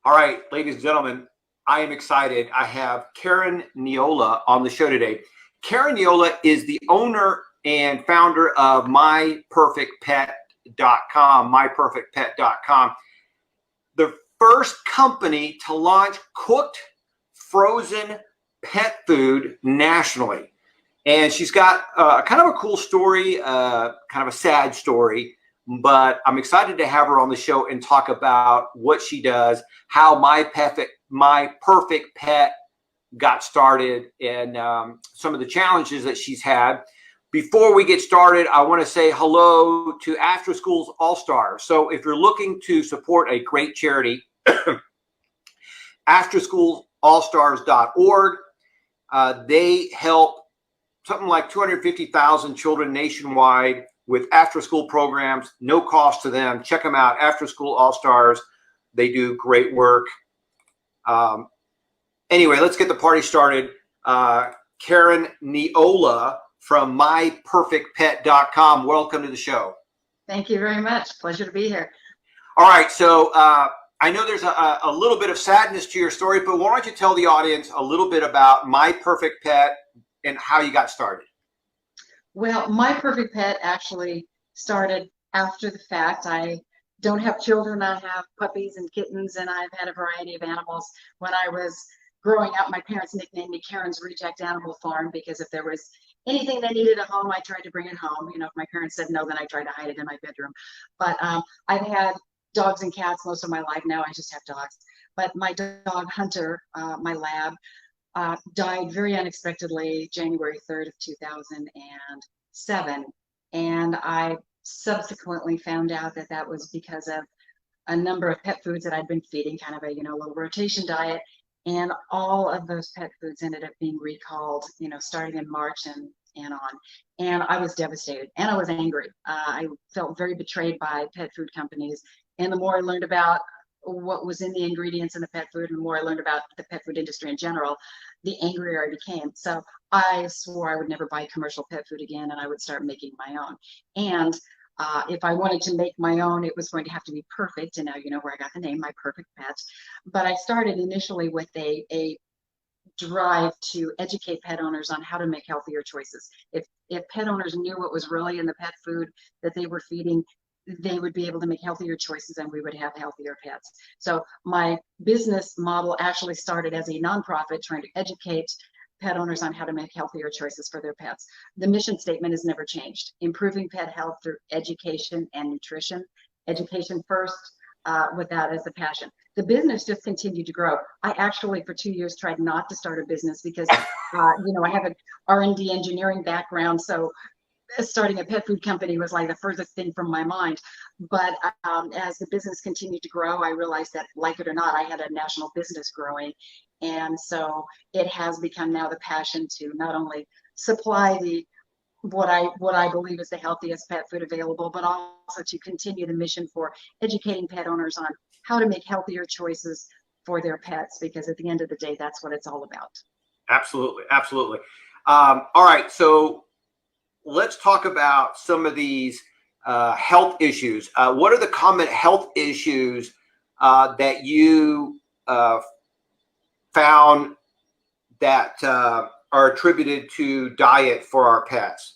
All right, ladies and gentlemen, I am excited. I have Karen Neola on the show today. Karen Neola is the owner and founder of myperfectpet.com, the first company to launch cooked frozen pet food nationally. And she's got kind of a cool story, kind of a sad story, but I'm excited to have her on the show and talk about what she does, how My Perfect Pet got started, and some of the challenges that she's had. Before we get started, I want to say hello to After School's All-Stars. So if you're looking to support a great charity, afterschoolallstars.org, they help something like 250,000 children nationwide with after-school programs, no cost to them. Check them out, After School All-Stars. They do great work. Anyway, let's get the party started. Karen Neola from myperfectpet.com. Welcome to the show. Thank you very much. Pleasure to be here. All right, so I know there's a little bit of sadness to your story, but why don't you tell the audience a little bit about My Perfect Pet and how you got started? Well, My Perfect Pet actually started after the fact. I don't have children. I have puppies and kittens, and I've had a variety of animals. When I was growing up, my parents nicknamed me Karen's Reject Animal Farm because if there was anything they needed at home, I tried to bring it home. You know, if my parents said no, then I tried to hide it in my bedroom. But I've had dogs and cats most of my life. Now I just have dogs. But my dog Hunter, my lab, died very unexpectedly January 3rd of 2007. And I subsequently found out that that was because of a number of pet foods that I'd been feeding, kind of a, little rotation diet. And all of those pet foods ended up being recalled, starting in March and on. And I was devastated and I was angry. I felt very betrayed by pet food companies. And the more I learned about what was in the ingredients in the pet food and the more I learned about the pet food industry in general, the angrier I became. So I swore I would never buy commercial pet food again and I would start making my own. And if I wanted to make my own, it was going to have to be perfect. And now you know where I got the name, My Perfect Pet. But I started initially with a drive to educate pet owners on how to make healthier choices. If pet owners knew what was really in the pet food that they were feeding, they would be able to make healthier choices and we would have healthier pets. So my business model actually started as a nonprofit trying to educate pet owners on how to make healthier choices for their pets. The mission statement has never changed: improving pet health through education and nutrition. Education first, with that as a passion. The business just continued to grow. I actually, for 2 years, tried not to start a business because, I have an R&D engineering background, so starting a pet food company was like the furthest thing from my mind. But as the business continued to grow, I realized that, like it or not, I had a national business growing. And so it has become now the passion to not only supply what I believe is the healthiest pet food available, but also to continue the mission for educating pet owners on how to make healthier choices for their pets, because at the end of the day, that's what it's all about. Absolutely. Absolutely. All right. So let's talk about some of these health issues. What are the common health issues that you found that are attributed to diet for our pets?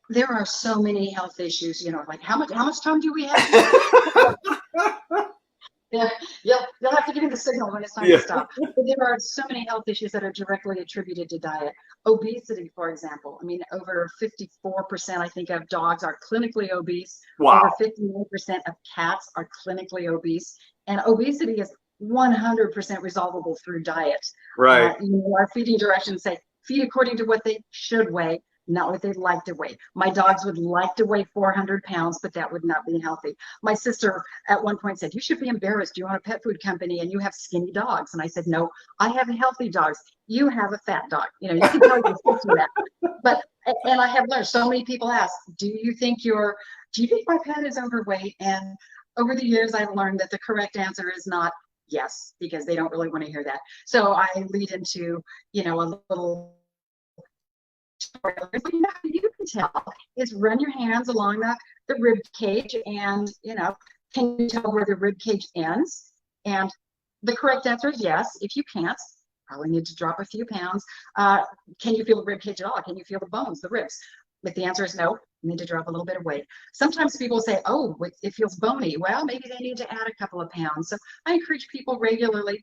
There are so many health issues, like how much time do we have? Yeah, you'll have to give me the signal when it's time to stop. But there are so many health issues that are directly attributed to diet. Obesity, for example. I mean, over 54%, I think, of dogs are clinically obese. Wow. Over 51% of cats are clinically obese. And obesity is 100% resolvable through diet. Right. Our feeding directions say feed according to what they should weigh, not what they'd like to weigh. My dogs would like to weigh 400 pounds, but that would not be healthy. My sister at one point said, "You should be embarrassed. You own a pet food company and you have skinny dogs." And I said, "No, I have healthy dogs. You have a fat dog." You can tell your sister that. But, and I have learned, so many people ask, do you think my pet is overweight? And over the years, I've learned that the correct answer is not yes, because they don't really want to hear that. So I lead into, a little but you can tell is run your hands along the rib cage, and can you tell where the rib cage ends? And The correct answer is yes. If you can't, probably need to drop a few pounds. Can you feel the rib cage at all? Can you feel the bones, the ribs? If the answer is no, you need to drop a little bit of weight. Sometimes people say, oh, it feels bony. Well, maybe they need to add a couple of pounds. So I encourage people regularly,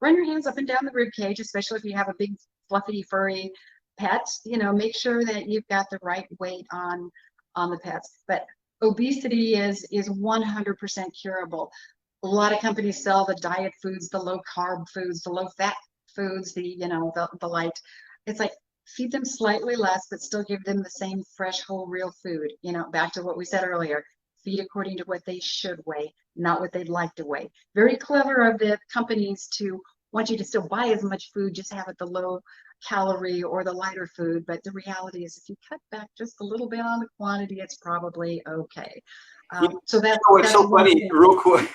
run your hands up and down the rib cage, especially if you have a big, fluffy, furry pet. Make sure that you've got the right weight on the pets. But obesity is 100% curable. A lot of companies sell the diet foods, the low carb foods, the low fat foods, the light. It's like, feed them slightly less, but still give them the same fresh, whole, real food. Back to what we said earlier, feed according to what they should weigh, not what they'd like to weigh. Very clever of the companies to want you to still buy as much food, just have it the low calorie or the lighter food. But the reality is if you cut back just a little bit on the quantity, it's probably okay. So what's so funny, real quick,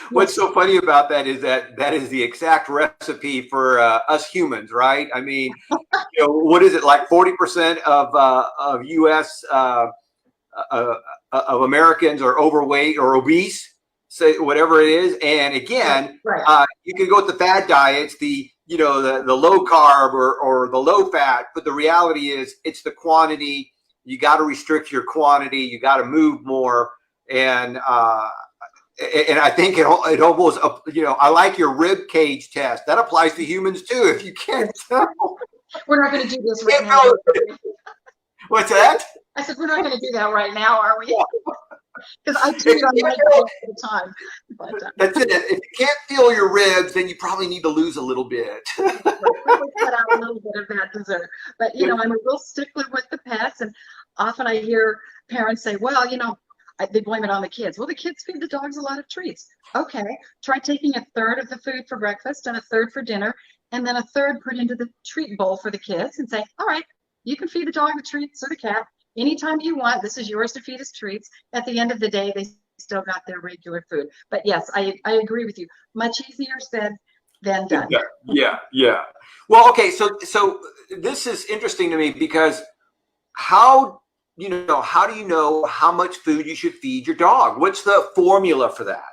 what's so funny about that is that is the exact recipe for us humans, right? I mean, what is it, like 40% of U.S. Of Americans are overweight or obese, say whatever it is. And again, right. You can go with the fad diets, the low carb or the low fat, but the reality is it's the quantity. You got to restrict your quantity. You got to move more. And I think it almost, I like your rib cage test. That applies to humans too. If you can't tell. We're not going to do this right now. What's that? I said, we're not going to do that right now, are we? Because I do it on my all the time. But, that's it. If you can't feel your ribs, then you probably need to lose a little bit. Right. Cut out a little bit of that dessert. But, I'm a real stickler with the pets. And often I hear parents say, well, they blame it on the kids. Well, the kids feed the dogs a lot of treats. Okay, try taking a third of the food for breakfast and a third for dinner, and then a third put into the treat bowl for the kids and say, all right, you can feed the dog the treats or the cat anytime you want. This is yours to feed as treats. At the end of the day, they still got their regular food. But yes, I agree with you. Much easier said than done. Yeah. Well, okay, so this is interesting to me because how do you know how much food you should feed your dog? What's the formula for that?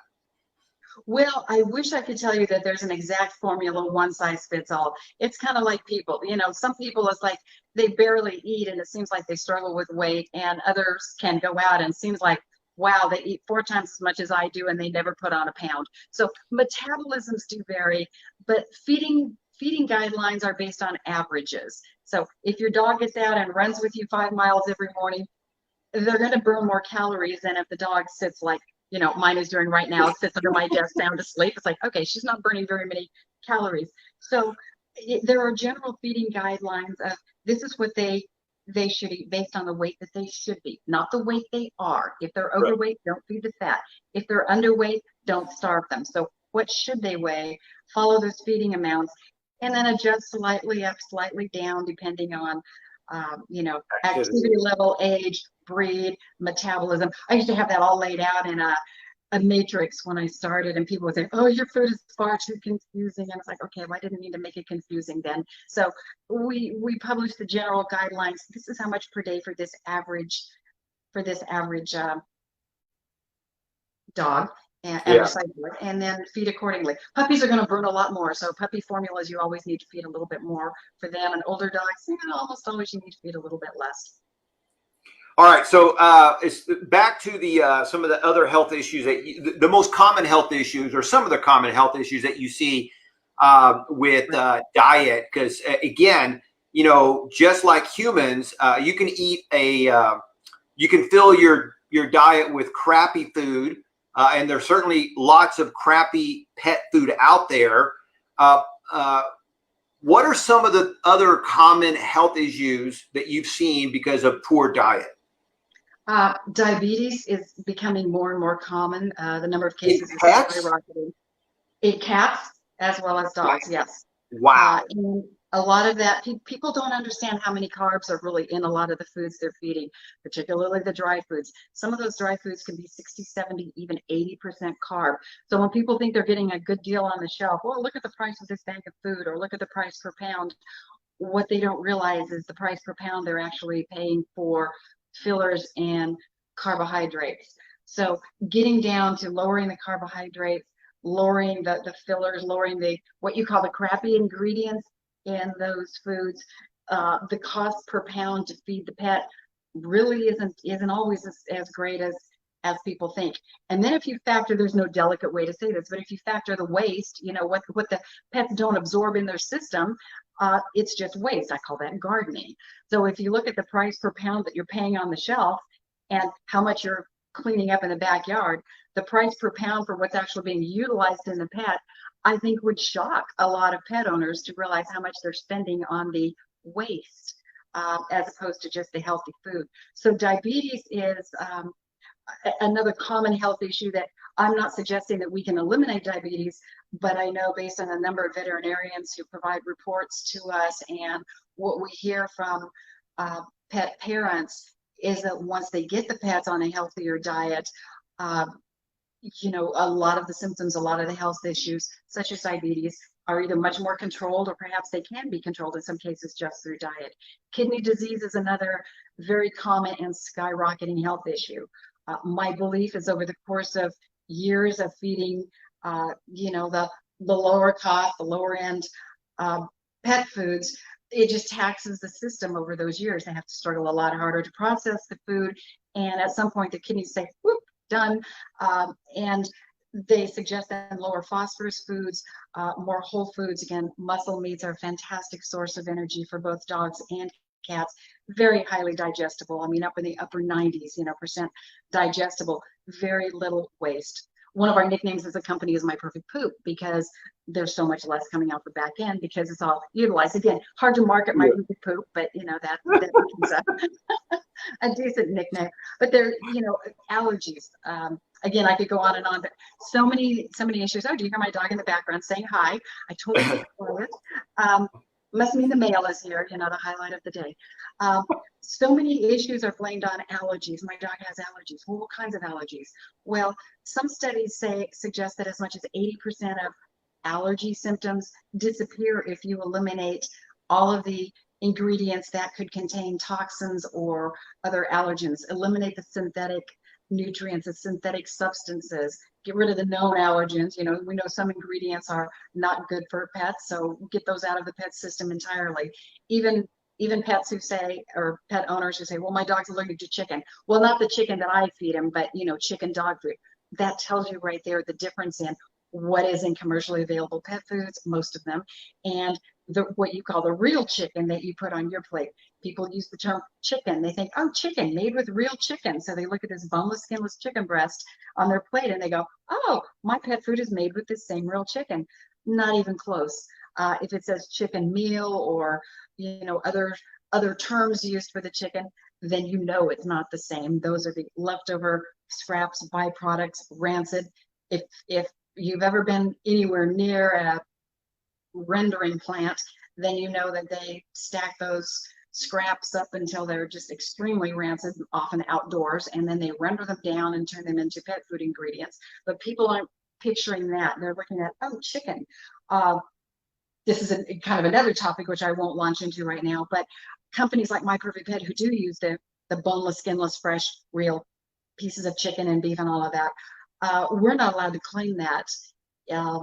Well, I wish I could tell you that there's an exact formula, one size fits all. It's kind of like people, some people, it's like they barely eat and it seems like they struggle with weight, and others can go out and it seems like, wow, they eat 4 times as much as I do and they never put on a pound. So metabolisms do vary, but feeding guidelines are based on averages. So if your dog gets out and runs with you 5 miles every morning, they're going to burn more calories than if the dog sits like, mine is doing right now, sits under my desk sound asleep. It's like, okay, she's not burning very many calories. So there are general feeding guidelines of this is what they should eat based on the weight that they should be, not the weight they are. If they're overweight, don't feed the fat. If they're underweight, don't starve them. So what should they weigh? Follow those feeding amounts, and then adjust slightly up, slightly down, depending on activity level, age, breed, metabolism. I used to have that all laid out in a matrix when I started, and people would say, oh, your food is far too confusing. And it's like, okay, well, I didn't need to make it confusing then. So we published the general guidelines. This is how much per day for this average dog. And then feed accordingly. Puppies are going to burn a lot more, so puppy formulas you always need to feed a little bit more for them, and older dogs, almost always you need to feed a little bit less. All right, so it's back to the some of the other health issues that the most common health issues, or some of the common health issues that you see with diet, because again, just like humans, you can eat you can fill your diet with crappy food. And there's certainly lots of crappy pet food out there. What are some of the other common health issues that you've seen because of poor diet? Diabetes is becoming more and more common. The number of cases is skyrocketing. In cats as well as dogs, yes. Wow. And a lot of that, people don't understand how many carbs are really in a lot of the foods they're feeding, particularly the dry foods. Some of those dry foods can be 60, 70, even 80% carb. So when people think they're getting a good deal on the shelf, well, look at the price of this bag of food, or look at the price per pound. What they don't realize is the price per pound they're actually paying for fillers and carbohydrates. So getting down to lowering the carbohydrates, lowering the fillers, lowering the what you call the crappy ingredients in those foods. The cost per pound to feed the pet really isn't always as great as people think. And then if you factor, there's no delicate way to say this, but if you factor the waste, what the pets don't absorb in their system, it's just waste. I call that gardening. So if you look at the price per pound that you're paying on the shelf and how much you're cleaning up in the backyard, the price per pound for what's actually being utilized in the pet, I think would shock a lot of pet owners to realize how much they're spending on the waste as opposed to just the healthy food. So diabetes is another common health issue that I'm not suggesting that we can eliminate diabetes, but I know based on a number of veterinarians who provide reports to us and what we hear from pet parents is that once they get the pets on a healthier diet, a lot of the symptoms, a lot of the health issues, such as diabetes, are either much more controlled or perhaps they can be controlled in some cases just through diet. Kidney disease is another very common and skyrocketing health issue. My belief is over the course of years of feeding, the lower cost, the lower end pet foods, it just taxes the system over those years. They have to struggle a lot harder to process the food. And at some point, the kidneys say, whoop, done. And they suggest that lower phosphorus foods, more whole foods. Again, muscle meats are a fantastic source of energy for both dogs and cats. Very highly digestible. I mean, up in the upper 90s, percent digestible. Very little waste. One of our nicknames as a company is My Perfect Poop because there's so much less coming out the back end because it's all utilized. Again, hard to market My Perfect Poop, but that becomes a decent nickname. But there, allergies. Again, I could go on and on, but so many issues. Oh, do you hear my dog in the background saying hi? I totally spoiled it. Must mean the mail is here, the highlight of the day. So many issues are blamed on allergies. My dog has allergies. Well, what kinds of allergies? Well, some studies suggest that as much as 80% of allergy symptoms disappear if you eliminate all of the ingredients that could contain toxins or other allergens. Eliminate the synthetic nutrients, the synthetic substances, get rid of the known allergens. We know some ingredients are not good for pets, so get those out of the pet system entirely. Even pets who say, or pet owners who say, well, my dog's allergic to chicken. Well, not the chicken that I feed him, but chicken dog food. That tells you right there the difference in what is in commercially available pet foods, most of them, and what you call the real chicken that you put on your plate. People use the term chicken. They think, oh, chicken made with real chicken. So they look at this boneless, skinless chicken breast on their plate and they go, oh, my pet food is made with this same real chicken. Not even close. If it says chicken meal or, other terms used for the chicken, then it's not the same. Those are the leftover scraps, byproducts, rancid. If you've ever been anywhere near a rendering plant, then that they stack those scraps up until they're just extremely rancid, often outdoors, and then they render them down and turn them into pet food ingredients. But people aren't picturing that. They're looking at, oh, chicken. This is kind of another topic which I won't launch into right now, but companies like My Perfect Pet who do use the boneless, skinless, fresh, real pieces of chicken and beef and all of that, we're not allowed to claim that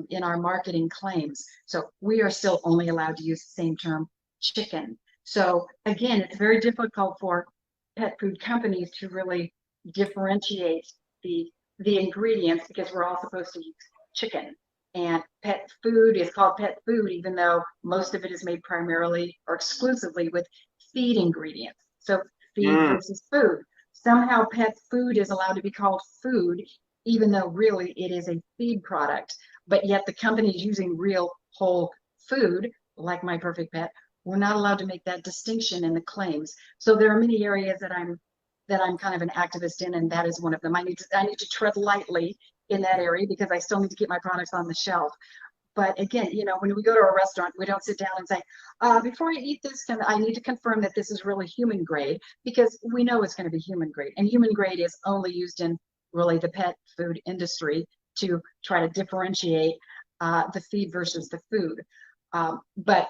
in our marketing claims. So we are still only allowed to use the same term, chicken. So again, it's very difficult for pet food companies to really differentiate the ingredients because we're all supposed to use chicken. And pet food is called pet food, even though most of it is made primarily or exclusively with feed ingredients. So feed versus food. Somehow pet food is allowed to be called food, even though really it is a feed product. But yet the company is using real whole food, like My Perfect Pet. We're not allowed to make that distinction in the claims. So there are many areas that I'm kind of an activist in, and that is one of them. I need to tread lightly in that area because I still need to get my products on the shelf. But again, when we go to a restaurant, we don't sit down and say, before I eat this, I need to confirm that this is really human grade, because we know it's going to be human grade. And human grade is only used in really the pet food industry to try to differentiate the feed versus the food. But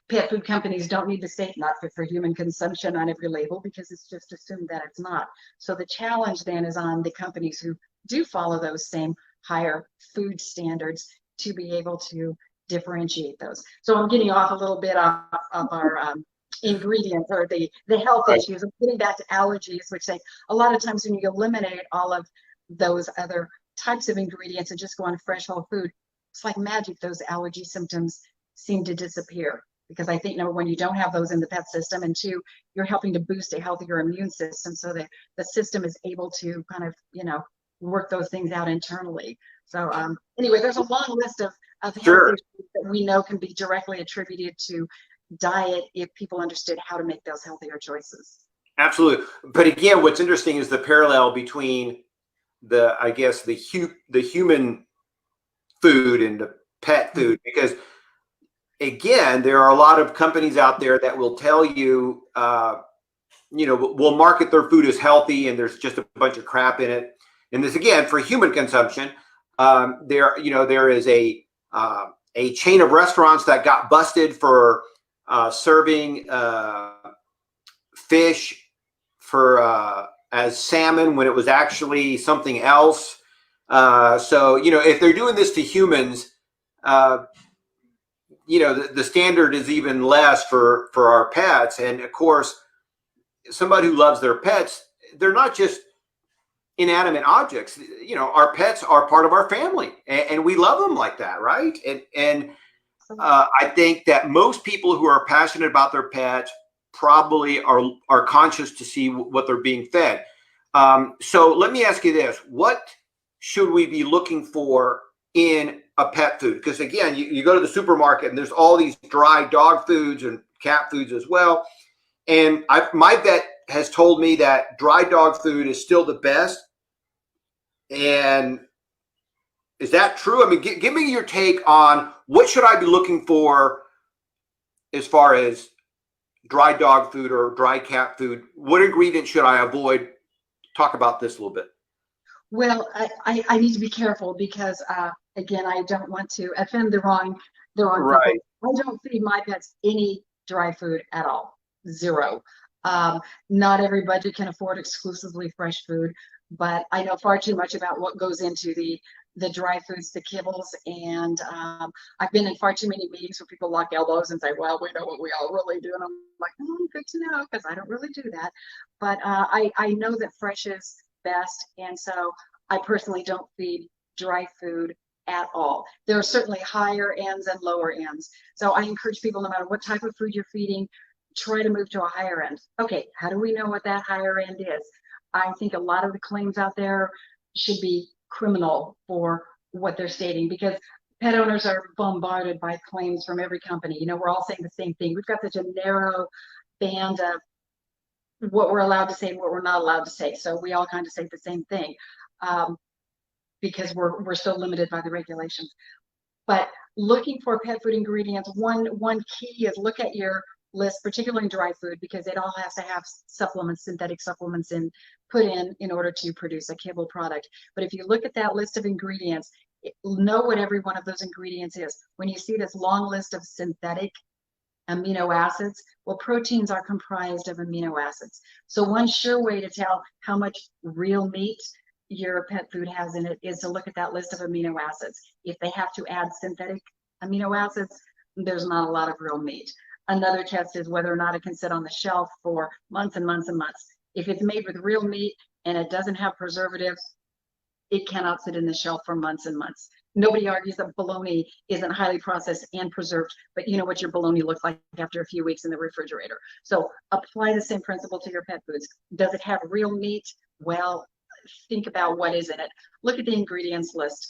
pet food companies don't need to state not fit for human consumption on every label because it's just assumed that it's not. So the challenge then is on the companies who do follow those same higher food standards to be able to differentiate those. So I'm getting off a little bit of our ingredients or the health issues. I'm getting back to allergies, which a lot of times when you eliminate all of those other types of ingredients and just go on fresh whole food, it's like magic. Those allergy symptoms seem to disappear, because I think, number one, you don't have those in the pet system, and two, you're helping to boost a healthier immune system so that the system is able to kind of, work those things out internally. So anyway, there's a long list of health issues that we know can be directly attributed to diet if people understood how to make those healthier choices. Absolutely. But again, what's interesting is the parallel between the human food and the pet food, because again, there are a lot of companies out there that will tell you, will market their food as healthy, and there's just a bunch of crap in it. And this, again, for human consumption, there is a chain of restaurants that got busted for serving fish as salmon when it was actually something else. So if they're doing this to humans, the standard is even less for our pets. And of course, somebody who loves their pets, they're not just inanimate objects. Our pets are part of our family, and we love them like that, right? And I think that most people who are passionate about their pets probably are conscious to see what they're being fed. So let me ask you this: what should we be looking for in a pet food? Because again, you go to the supermarket and there's all these dry dog foods and cat foods as well. And my vet has told me that dry dog food is still the best. And is that true? I mean, give me your take on what should I be looking for as far as dry dog food or dry cat food. What ingredients should I avoid? Talk about this a little bit. Well, I need to be careful because, again, I don't want to offend the wrong right. people. I don't feed my pets any dry food at all. Zero. Not every budget can afford exclusively fresh food, but I know far too much about what goes into the dry foods, the kibbles, and I've been in far too many meetings where people lock elbows and say, well, we know what we all really do. And I'm like, good to know, because I don't really do that. But I know that fresh is best, and so I personally don't feed dry food at all. There are certainly higher ends and lower ends. So I encourage people, no matter what type of food you're feeding, try to move to a higher end. Okay, how do we know what that higher end is? I think a lot of the claims out there should be criminal for what they're stating, because pet owners are bombarded by claims from every company. We're all saying the same thing. We've got such a narrow band of what we're allowed to say and what we're not allowed to say. So we all kind of say the same thing because we're so limited by the regulations. But looking for pet food ingredients, one key is look at your list, particularly in dry food, because it all has to have supplements, synthetic supplements put in order to produce a kibble product. But if you look at that list of ingredients, know what every one of those ingredients is. When you see this long list of synthetic amino acids, well, proteins are comprised of amino acids. So one sure way to tell how much real meat your pet food has in it is to look at that list of amino acids. If they have to add synthetic amino acids, there's not a lot of real meat. Another test is whether or not it can sit on the shelf for months and months and months. If it's made with real meat and it doesn't have preservatives, it cannot sit in the shelf for months and months. Nobody argues that bologna isn't highly processed and preserved, but you know what your bologna looks like after a few weeks in the refrigerator. So apply the same principle to your pet foods. Does it have real meat? Well, think about what is in it. Look at the ingredients list.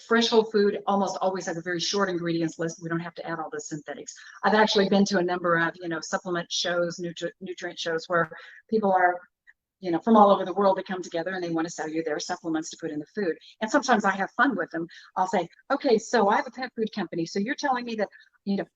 Fresh whole food almost always has a very short ingredients list. We don't have to add all the synthetics. I've actually been to a number of, supplement shows, nutrient shows where people are, from all over the world to come together and they want to sell you their supplements to put in the food. And sometimes I have fun with them. I'll say, okay, so I have a pet food company. So you're telling me that,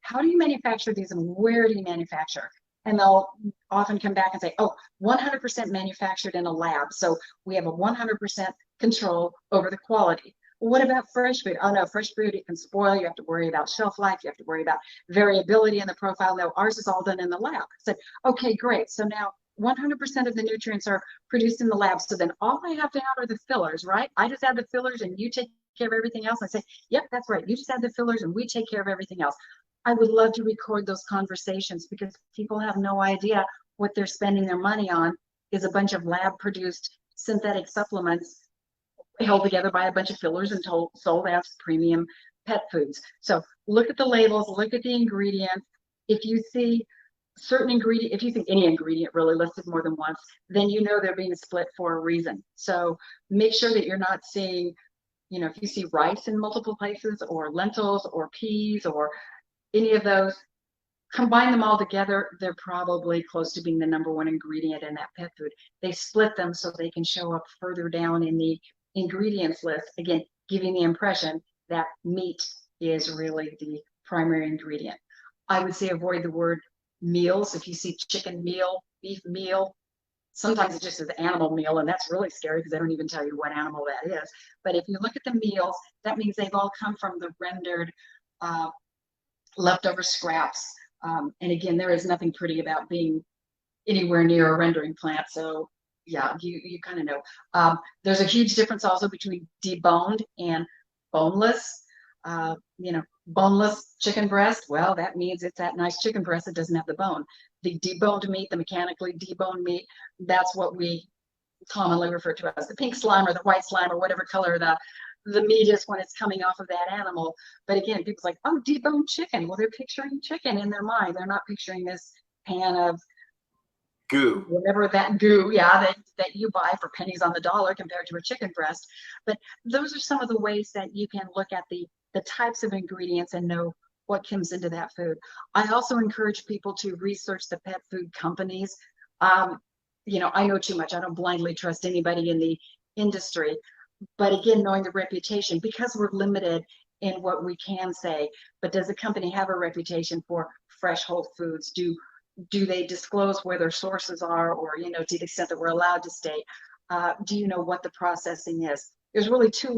how do you manufacture these and where do you manufacture? And they'll often come back and say, 100% manufactured in a lab. So we have a 100% control over the quality. What about fresh food? Oh no, fresh food, it can spoil. You have to worry about shelf life. You have to worry about variability in the profile. No, ours is all done in the lab. I said, okay, great. So now 100% of the nutrients are produced in the lab. So then all I have to add are the fillers, right? I just add the fillers and you take care of everything else. I say, yep, that's right. You just add the fillers and we take care of everything else. I would love to record those conversations because people have no idea what they're spending their money on is a bunch of lab produced synthetic supplements held together by a bunch of fillers and sold as premium pet foods. So look at the labels, look at the ingredients. If you see certain ingredient, if you think any ingredient really listed more than once, then you know they're being split for a reason. So make sure that you're not seeing, if you see rice in multiple places or lentils or peas or any of those, combine them all together, they're probably close to being the number one ingredient in that pet food. They split them so they can show up further down in the ingredients list, again, giving the impression that meat is really the primary ingredient. I would say avoid the word meals. If you see chicken meal, beef meal, sometimes it just says animal meal, and that's really scary because they don't even tell you what animal that is. But if you look at the meals, that means they've all come from the rendered leftover scraps. And again, there is nothing pretty about being anywhere near a rendering plant. So yeah, you kind of know. There's a huge difference also between deboned and boneless. Boneless chicken breast, well, that means it's that nice chicken breast that doesn't have the bone. The deboned meat, the mechanically deboned meat, that's what we commonly refer to as the pink slime or the white slime or whatever color the meat is when it's coming off of that animal. But again, people's like, oh, deboned chicken. Well, they're picturing chicken in their mind. They're not picturing this pan of goo, whatever that goo, yeah, that you buy for pennies on the dollar compared to a chicken breast. But those are some of the ways that you can look at the types of ingredients and know what comes into that food. I also encourage people to research the pet food companies. I know too much. I don't blindly trust anybody in the industry. But again, knowing the reputation, because we're limited in what we can say, but does the company have a reputation for fresh whole foods? Do they disclose where their sources are, or, to the extent that we're allowed to state? Do you know what the processing is? There's really two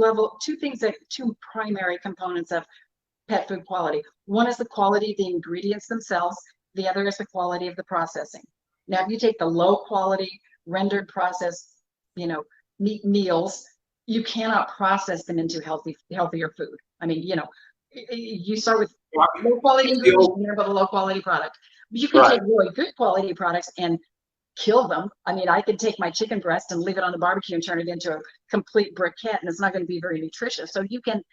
primary components of pet food quality. One is the quality of the ingredients themselves. The other is the quality of the processing. Now, if you take the low quality rendered processed, meat meals, you cannot process them into healthier food. I mean, you start with low quality ingredients and a low quality product. You can take really good quality products and kill them. I mean, I could take my chicken breast and leave it on the barbecue and turn it into a complete briquette, and it's not going to be very nutritious. So you can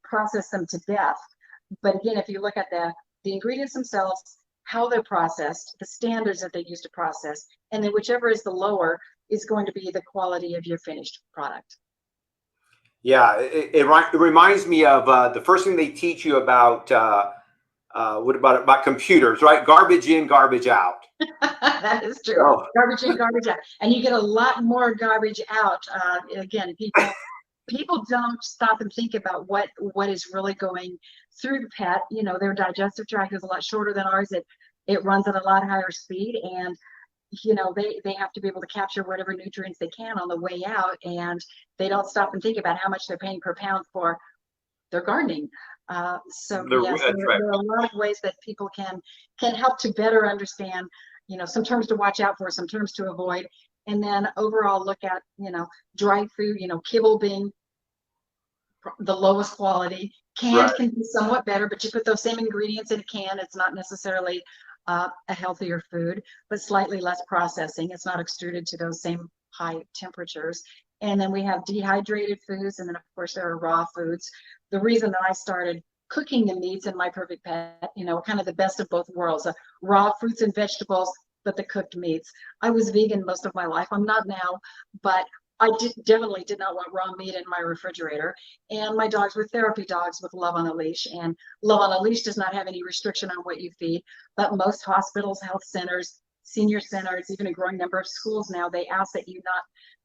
process them to death. But again, if you look at the ingredients themselves, how they're processed, the standards that they use to process, and then whichever is the lower is going to be the quality of your finished product. Yeah, it reminds me of the first thing they teach you about about computers, right? Garbage in, garbage out. That is true. Oh. Garbage in, garbage out, and you get a lot more garbage out. Again, people don't stop and think about what is really going through the pet. Their digestive tract is a lot shorter than ours. It runs at a lot higher speed, and they have to be able to capture whatever nutrients they can on the way out, and they don't stop and think about how much they're paying per pound for their gardening. So yes, there are a lot of ways that people can help to better understand, some terms to watch out for, some terms to avoid, and then overall look at, dry food, kibble being the lowest quality. Canned can be somewhat better, but you put those same ingredients in a can, it's not necessarily a healthier food, but slightly less processing. It's not extruded to those same high temperatures. And then we have dehydrated foods, and then of course there are raw foods. The reason that I started cooking the meats in My Perfect Pet, kind of the best of both worlds, raw fruits and vegetables, but the cooked meats. I was vegan most of my life. I'm not now, but I definitely did not want raw meat in my refrigerator. And my dogs were therapy dogs with Love on a Leash. And Love on a Leash does not have any restriction on what you feed. But most hospitals, health centers, senior centers, even a growing number of schools now, they ask that you not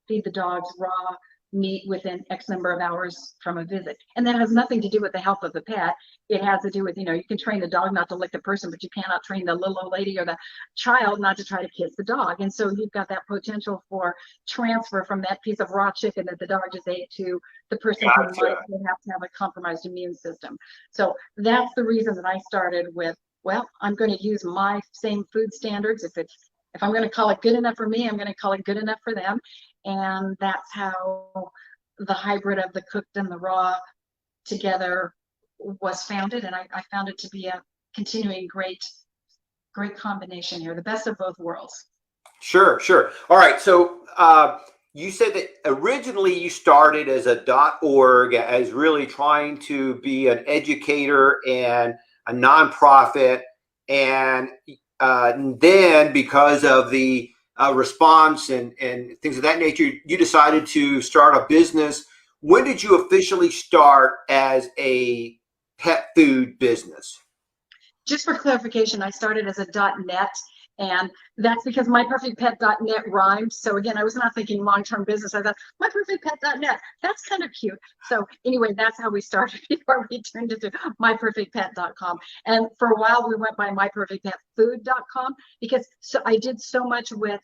feed the dogs raw meat within X number of hours from a visit. And that has nothing to do with the health of the pet. It has to do with, you can train the dog not to lick the person, but you cannot train the little old lady or the child not to try to kiss the dog. And so you've got that potential for transfer from that piece of raw chicken that the dog just ate to the person who might have to have a compromised immune system. So that's the reason that I started with, well, I'm going to use my same food standards. If it's if I'm going to call it good enough for me, I'm going to call it good enough for them. And that's how the hybrid of the cooked and the raw together was founded. And I found it to be a continuing great combination here, the best of both worlds. Sure, sure. All right. So you said that originally you started as a .org, as really trying to be an educator and a nonprofit, and then because of the response and things of that nature, you decided to start a business. When did you officially start as a pet food business? Just for clarification, I started as a .net, and that's because myperfectpet.net rhymed. So again, I was not thinking long-term business. I thought myperfectpet.net, that's kind of cute. So anyway, that's how we started before we turned into myperfectpet.com. And for a while, we went by myperfectpetfood.com because I did so much with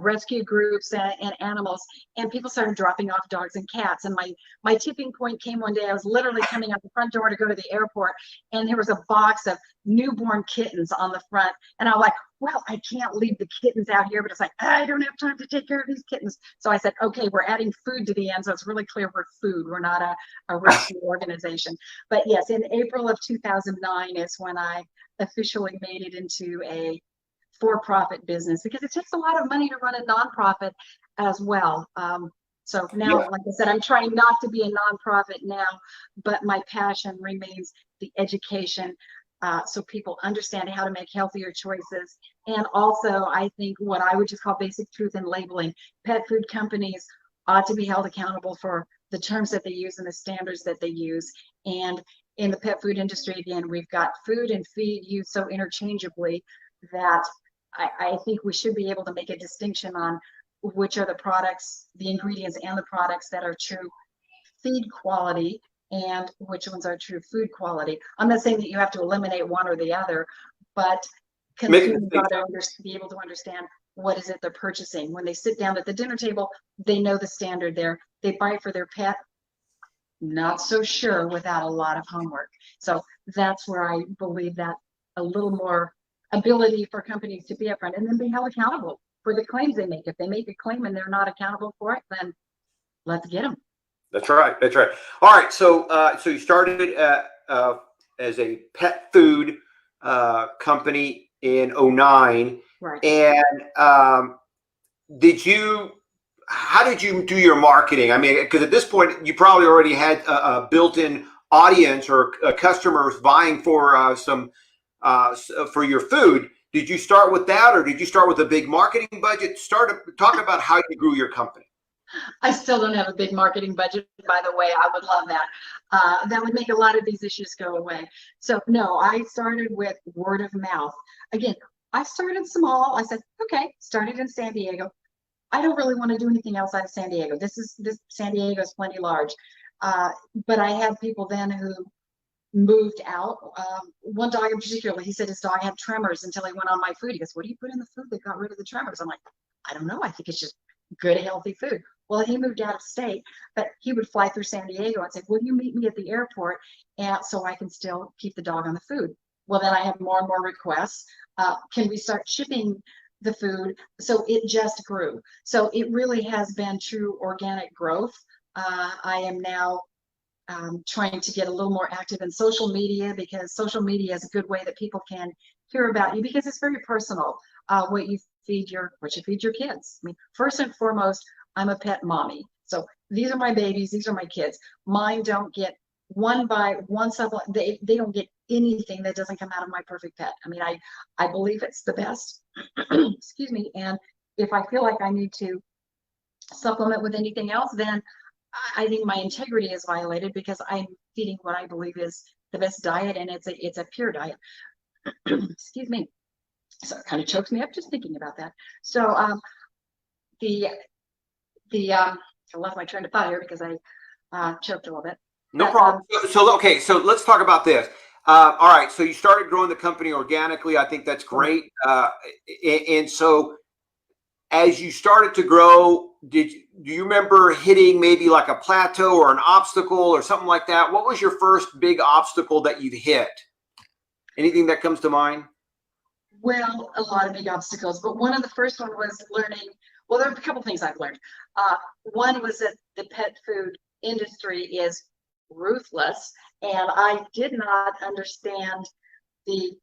rescue groups and animals, and people started dropping off dogs and cats. And my tipping point came one day. I was literally coming out the front door to go to the airport, and there was a box of newborn kittens on the front. And I'm like, well, I can't leave the kittens out here, but it's like, I don't have time to take care of these kittens. So I said, okay, we're adding food to the end. So it's really clear we're food. We're not a rescue organization. But yes, in April of 2009 is when I officially made it into a for-profit business, because it takes a lot of money to run a nonprofit as well. So now, like I said, I'm trying not to be a nonprofit now, but my passion remains the education, so people understand how to make healthier choices. And also, I think what I would just call basic truth in labeling. Pet food companies ought to be held accountable for the terms that they use and the standards that they use. And in the pet food industry, again, we've got food and feed used so interchangeably that I think we should be able to make a distinction on which are the products, the ingredients and the products that are true feed quality and which ones are true food quality. I'm not saying that you have to eliminate one or the other, but consumers got to be able to understand what is it they're purchasing. When they sit down at the dinner table, they know the standard there. They buy for their pet, not so sure without a lot of homework. So that's where I believe that a little more ability for companies to be upfront and then be held accountable for the claims they make. If they make a claim and they're not accountable for it, then let's get them. That's right. That's right. All right. So so you started as a pet food company in 2009. Right. And how did you do your marketing? I mean, because at this point you probably already had a built-in audience or customers vying for for your food. Did you start with that, or did you start with a big marketing budget? Talk about how you grew your company. I still don't have a big marketing budget, by the way. I would love that. That would make a lot of these issues go away. So no, I started with word of mouth. Again, I started small. I said, okay, started in San Diego. I don't really want to do anything outside of San Diego. This San Diego is plenty large. But I had people then who moved out. One dog in particular, he said his dog had tremors until he went on my food. He goes, what do you put in the food that got rid of the tremors? I'm like, I don't know. I think it's just good, healthy food. Well, he moved out of state, but he would fly through San Diego and say, will you meet me at the airport, and so I can still keep the dog on the food? Well, then I had more and more requests. Can we start shipping the food? So it just grew. So it really has been true organic growth. I am now trying to get a little more active in social media, because social media is a good way that people can hear about you, because it's very personal. What you feed your kids. I mean, first and foremost, I'm a pet mommy. So these are my babies, these are my kids. Mine don't get one supplement. They don't get anything that doesn't come out of My Perfect Pet. I mean, I believe it's the best. Excuse me. And if I feel like I need to supplement with anything else, then I think my integrity is violated, because I'm feeding what I believe is the best diet, and it's a pure diet. Excuse me. So it kind of chokes me up just thinking about that. So I lost my train of thought here because I choked a little bit. No problem. Okay, so let's talk about this. All right, so you started growing the company organically. I think that's great. And so as you started to grow, do you remember hitting maybe like a plateau or an obstacle or something like that? What was your first big obstacle that you've hit? Anything that comes to mind? Well, a lot of big obstacles, but one of the first one was learning. Well, there are a couple things I've learned. One was that the pet food industry is ruthless, and I did not understand the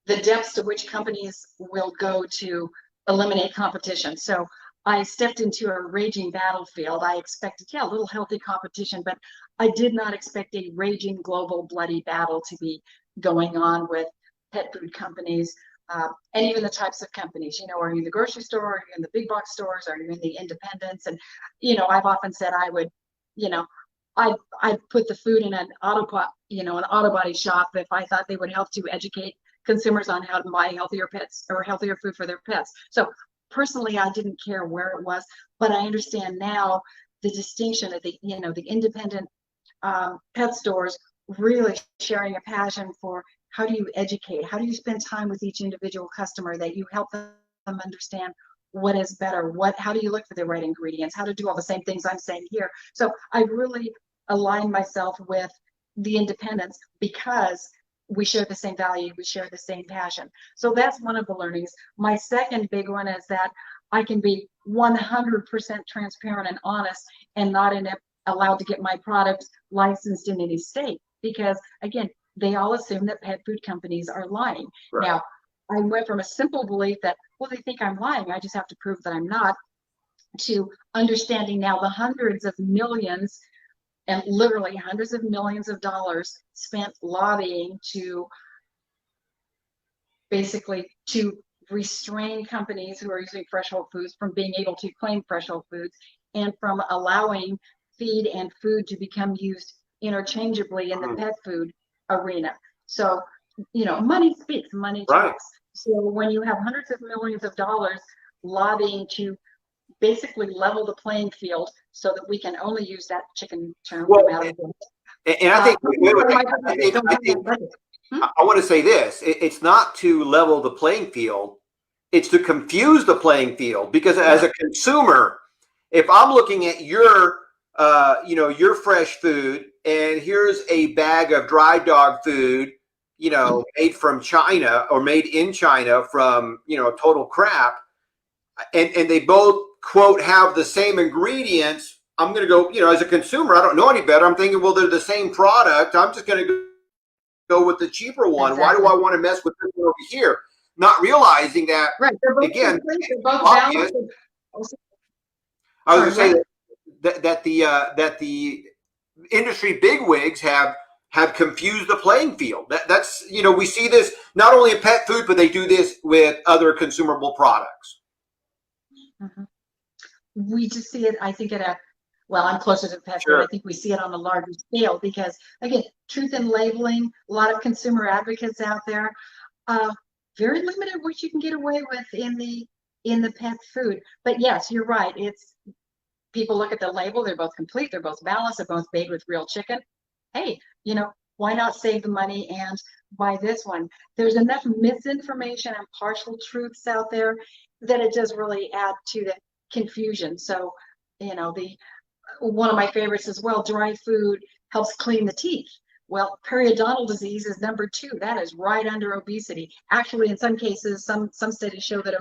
the depths to which companies will go to eliminate competition. So I stepped into a raging battlefield. I expected, yeah, a little healthy competition, but I did not expect a raging global bloody battle to be going on with pet food companies, and even the types of companies. You know, are you in the grocery store? Are you in the big box stores? Are you in the independents? And I've often said I would, you know, I'd put the food in an an auto body shop if I thought they would help to educate consumers on how to buy healthier pets or healthier food for their pets. So personally, I didn't care where it was, but I understand now the distinction that the independent pet stores really sharing a passion for how do you educate, how do you spend time with each individual customer, that you help them understand what is better, how do you look for the right ingredients, how to do all the same things I'm saying here. So I really align myself with the independents because we share the same value, we share the same passion. So that's one of the learnings. My second big one is that I can be 100% transparent and honest and not allowed to get my products licensed in any state, because again, they all assume that pet food companies are lying. Right. Now, I went from a simple belief that, well, they think I'm lying, I just have to prove that I'm not, to understanding now the hundreds of millions and literally hundreds of millions of dollars spent lobbying to basically to restrain companies who are using fresh whole foods from being able to claim fresh whole foods, and from allowing feed and food to become used interchangeably in the pet food arena. So, money speaks, money Right. talks. So when you have hundreds of millions of dollars lobbying to basically level the playing field so that we can only use that chicken term. Well, and I think, I want to say this, it's not to level the playing field, it's to confuse the playing field, because as a consumer, if I'm looking at your fresh food, and here's a bag of dry dog food, made from China or made in China from, total crap, and they both quote have the same ingredients, I'm going to go, as a consumer, I don't know any better. I'm thinking, well, they're the same product. I'm just going to go with the cheaper one. Exactly. Why do I want to mess with this one over here? Not realizing that, right. Again, obvious. I was going to say that the industry bigwigs have confused the playing field. That's we see this not only in pet food, but they do this with other consumable products. Mm-hmm. We just see it, I think, I'm closer to pet food. I think we see it on a larger scale because, again, truth in labeling, a lot of consumer advocates out there, very limited what you can get away with in the pet food. But yes, you're right. It's people look at the label, they're both complete, they're both balanced, they're both made with real chicken. Hey, why not save the money and buy this one? There's enough misinformation and partial truths out there that it does really add to the confusion. So, one of my favorites as well, dry food helps clean the teeth. Well, periodontal disease is number 2. That is right under obesity. Actually, in some cases, some studies show that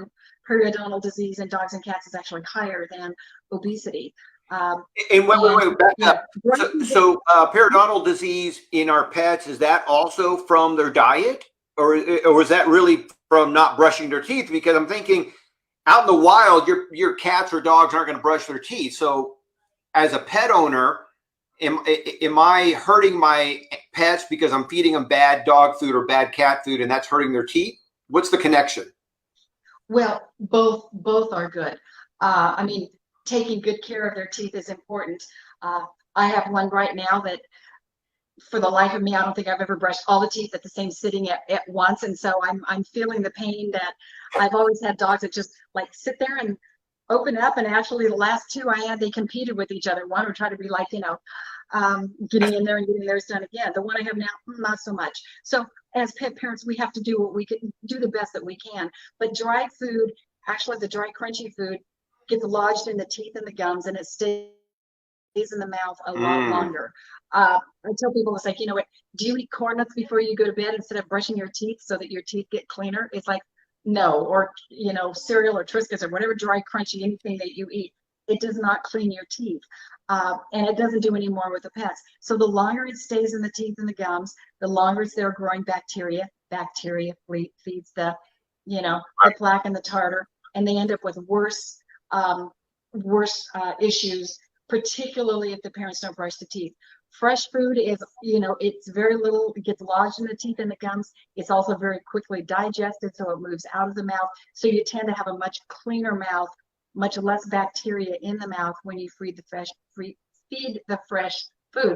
periodontal disease in dogs and cats is actually higher than obesity. And wait, back up. So periodontal disease in our pets, is that also from their diet, or is that really from not brushing their teeth? Because I'm thinking, out in the wild, your cats or dogs aren't going to brush their teeth. So, as a pet owner, am I hurting my pets because I'm feeding them bad dog food or bad cat food, and that's hurting their teeth? What's the connection? Well, both are good. Taking good care of their teeth is important. I have one right now that, for the life of me, I don't think I've ever brushed all the teeth at the same sitting at once, and so I'm feeling the pain that I've always had dogs that just like sit there and open up. And actually, the last 2 I had, they competed with each other. One would try to be like, getting in there and getting theirs done again. The one I have now, not so much. So as pet parents, we have to do what we can, do the best that we can. But dry food, actually the dry crunchy food, gets lodged in the teeth and the gums, and it stays in the mouth a lot longer. I tell people, it's like, you know what, do you eat corn nuts before you go to bed instead of brushing your teeth so that your teeth get cleaner? It's like, no. Or, you know, cereal or Triscuits or whatever dry, crunchy, anything that you eat, it does not clean your teeth. And it doesn't do any more with the pets. So the longer it stays in the teeth and the gums, the longer it's there growing bacteria. Bacteria feeds the, you know, the plaque and the tartar, and they end up with worse issues, particularly if the parents don't brush the teeth. Fresh food is, you know, it's very little, it gets lodged in the teeth and the gums. It's also very quickly digested, so it moves out of the mouth. So you tend to have a much cleaner mouth, much less bacteria in the mouth when you feed the fresh food.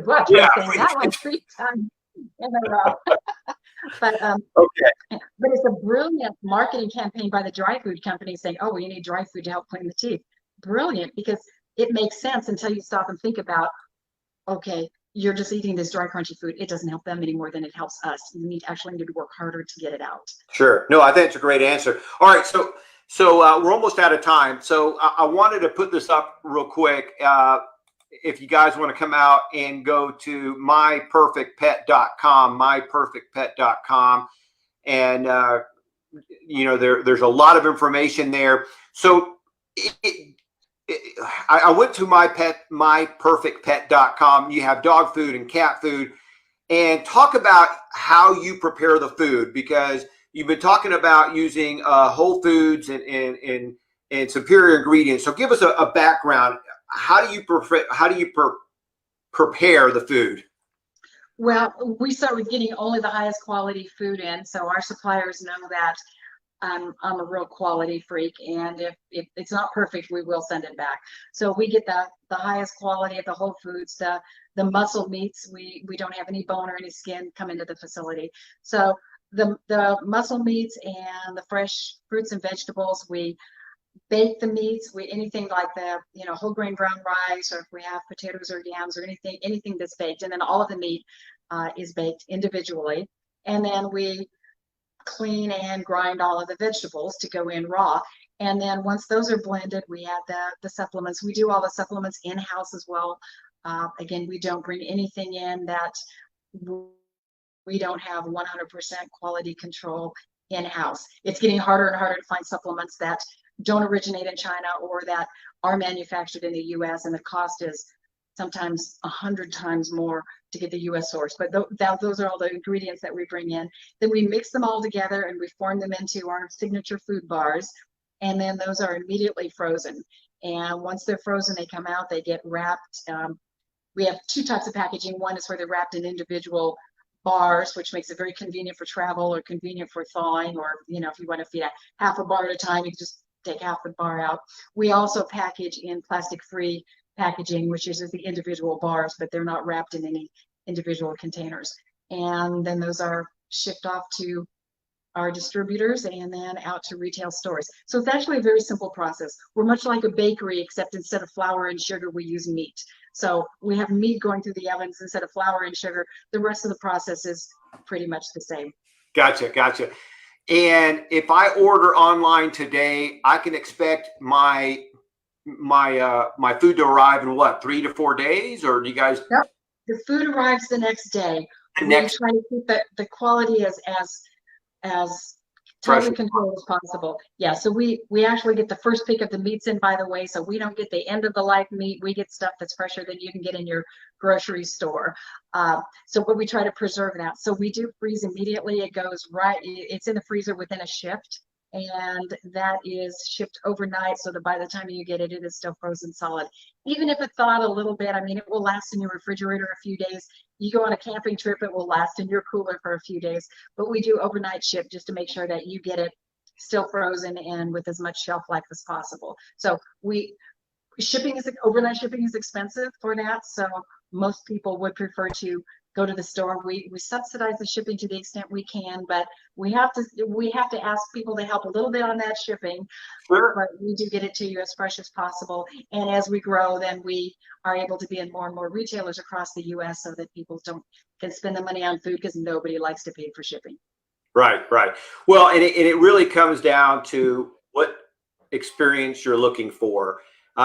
Well, I'm trying to say that one 3 times in a row. But but it's a brilliant marketing campaign by the dry food company saying, oh, well, you need dry food to help clean the teeth. Brilliant, because it makes sense until you stop and think about, okay, you're just eating this dry, crunchy food. It doesn't help them any more than it helps us. You actually need to work harder to get it out. Sure. No, I think it's a great answer. All right. So we're almost out of time. So I wanted to put this up real quick. If you guys want to come out and go to myperfectpet.com, and you know, there's a lot of information there. So I went to myperfectpet.com. You have dog food and cat food, and talk about how you prepare the food, because you've been talking about using whole foods and superior ingredients. So give us a background. How do you prepare the food? Well, we start with getting only the highest quality food in, so our suppliers know that I'm a real quality freak, and if it's not perfect, we will send it back. So we get the highest quality of the whole foods. The muscle meats, we don't have any bone or any skin come into the facility. So the muscle meats and the fresh fruits and vegetables, we bake the meats. Anything like the, you know, whole grain brown rice, or if we have potatoes or yams or anything that's baked, and then all of the meat is baked individually, and then we clean and grind all of the vegetables to go in raw. And then once those are blended, we add the supplements. We do all the supplements in-house as well. Again, we don't bring anything in that we don't have 100% quality control in-house. It's getting harder and harder to find supplements that don't originate in China or that are manufactured in the US, and the cost is sometimes 100 times more to get the US source. But those are all the ingredients that we bring in. Then we mix them all together and we form them into our signature food bars. And then those are immediately frozen. And once they're frozen, they come out, they get wrapped. We have 2 types of packaging. One is where they're wrapped in individual bars, which makes it very convenient for travel or convenient for thawing, or, you know, if you want to feed a half a bar at a time, you just take half the bar out. We also package in plastic-free packaging, which uses the individual bars, but they're not wrapped in any individual containers. And then those are shipped off to our distributors and then out to retail stores. So it's actually a very simple process. We're much like a bakery, except instead of flour and sugar, we use meat. So we have meat going through the ovens instead of flour and sugar. The rest of the process is pretty much the same. Gotcha. And if I order online today, I can expect my food to arrive in what, 3 to 4 days, or do you guys? Yep. The food arrives the next day. We try to keep the quality as tightly controlled as possible. Yeah, so we actually get the first pick of the meats in, by the way, so we don't get the end of the life meat. We get stuff that's fresher than you can get in your grocery store. But we try to preserve that. So we do freeze immediately. It goes right, it's in the freezer within a shift, and that is shipped overnight, so that by the time you get it, it is still frozen solid. Even if it thawed a little bit, I mean, it will last in your refrigerator a few days. You go on a camping trip, it will last in your cooler for a few days. But we do overnight ship just to make sure that you get it still frozen and with as much shelf life as possible. So overnight shipping is expensive for that, so most people would prefer to go to the store. We subsidize the shipping to the extent we can, but we have to ask people to help a little bit on that shipping. Sure. But we do get it to you as fresh as possible. And as we grow, then we are able to be in more and more retailers across the US, so that people can spend the money on food, because nobody likes to pay for shipping. Right. Well, and it really comes down to what experience you're looking for.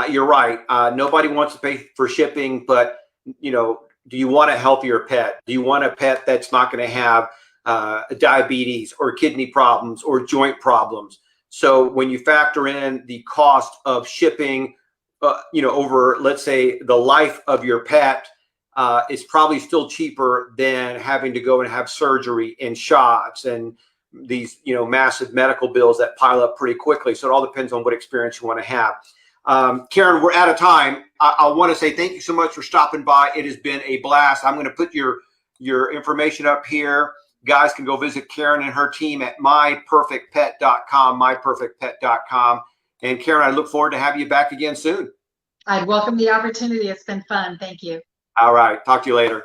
you're right. Nobody wants to pay for shipping, but you know, do you want a healthier pet? Do you want a pet that's not going to have diabetes or kidney problems or joint problems? So when you factor in the cost of shipping, you know, over, let's say, the life of your pet, it's probably still cheaper than having to go and have surgery and shots and these, you know, massive medical bills that pile up pretty quickly. So it all depends on what experience you want to have. Karen, we're out of time. I want to say thank you so much for stopping by. It has been a blast. I'm going to put your information up here. Guys can go visit Karen and her team at myperfectpet.com, myperfectpet.com. And Karen, I look forward to having you back again soon. I'd welcome the opportunity. It's been fun. Thank you. All right. Talk to you later.